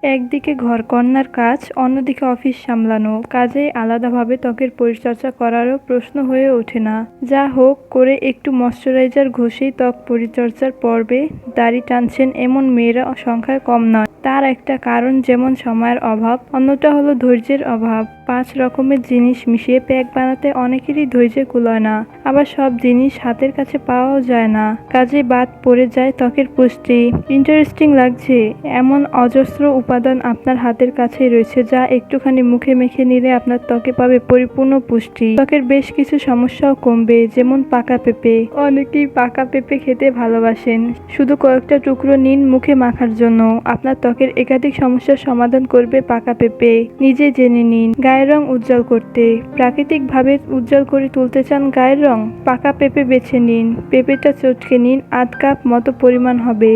একদিকে ঘরকন্নার কাজ, অন্যদিকে অফিস সামলানো, কাজেই আলাদাভাবে ত্বকের পরিচর্যা করারও প্রশ্ন হয়ে ওঠে না। যা হোক করে একটু ময়শ্চারাইজার ঘষেই ত্বক পরিচর্যার পর্বে দাড়ি টানছেন এমন মেয়েরা সংখ্যায় কম নয়। তার একটা কারণ যেমন সময়ের অভাব, অন্যটা হলো ধৈর্যের অভাব। 5 রকমের জিনিস মিশিয়ে প্যাক বানাতে অনেকেরই ধৈর্য কুলায় না, আবার সব জিনিস হাতের কাছে পাওয়াও যায় না, কাজে বাদ পড়ে যায় ত্বকের পুষ্টি। ইন্টারেস্টিং লাগছে? এমন অজস্র উপাদান আপনার হাতের কাছেই রয়েছে যা একটুখানি মুখে মেখে নিলে আপনার ত্বকে পাবে পরিপূর্ণ পুষ্টি। ত্বকের বেশ কিছু সমস্যাও কমবে, যেমন পাকা পেঁপে। অনেকেই পাকা পেঁপে খেতে ভালোবাসেন। শুধু কয়েকটা টুকরো নিন মুখে মাখার জন্য, আপনার ত্বকের একাধিক সমস্যার সমাধান করবে পাকা পেঁপে। নিজে জেনে নিন। গায়ের রং উজ্জ্বল করতে, প্রাকৃতিকভাবে উজ্জ্বল করে তুলতে চান গায়ের রং? পাকা পেঁপে বেছে নিন। পেঁপেটা চটকে নিন, 1/2 কাপ মতো পরিমাণ হবে।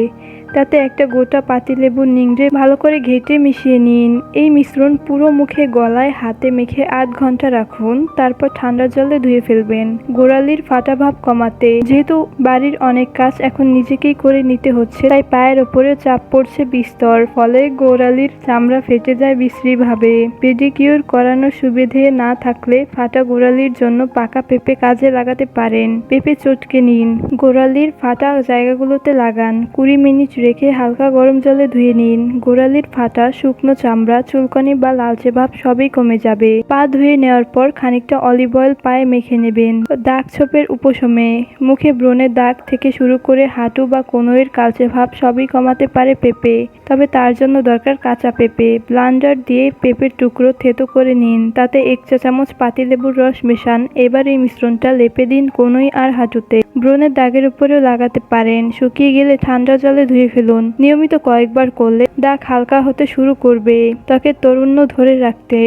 তাতে একটা গোটা পাতিলেবু নিংড়ে ভালো করে ঘেঁটে মিশিয়ে নিন। এই মিশ্রণ পুরো মুখে, গলায়, হাতে মেখে 1/2 ঘন্টা রাখুন, তারপর ঠান্ডা জলে ধুয়ে ফেলবেন। গোড়ালির ফাটা ভাব কমাতে, যেহেতু বাড়ির অনেক কাজ এখন নিজেকেই করে নিতে হচ্ছে, তাই পায়ের ওপরেও চাপ পড়ছে বিস্তর, ফলে গোড়ালির চামড়া ফেটে যায় বিশ্রীভাবে। পেডিকিউর করানোর সুবিধে না থাকলে ফাটা গোড়ালির জন্য পাকা পেঁপে কাজে লাগাতে পারেন। পেঁপে চটকে নিন, গোড়ালির ফাটা জায়গাগুলোতে লাগান। 20 মিনিট রেখে হালকা গরম জলে ধুয়ে নিন। গোড়ালির ফাটা, শুকনো চামড়া, চুলকানি বা লালচে ভাব সবই কমে যাবে। পা ধুয়ে নেওয়ার পর খানিকটা অলিভ অয়েল পায়ে মেখে নেবেন। দাগ ছোপের উপশমে, মুখে ব্রণের দাগ থেকে শুরু করে হাঁটু বা কনুইয়ের কালচে ভাব সবই কমাতে পারে পেঁপে। তবে তার জন্য দরকার কাঁচা পেঁপে। ব্লান্ডার দিয়ে পেঁপের টুকরো থেতো করে নিন, তাতে 1 চা চামচ পাতিলেবুর রস মেশান। এবার এই মিশ্রণটা লেপে দিন কনুই আর হাঁটুতে। ব্রণের দাগের উপরেও লাগাতে পারেন। শুকিয়ে গেলে ঠান্ডা জলে ধুয়ে ফেলুন। নিয়মিত কয়েকবার করলে দাগ হালকা হতে শুরু করবে। ত্বকের তারুণ্য ধরে রাখতে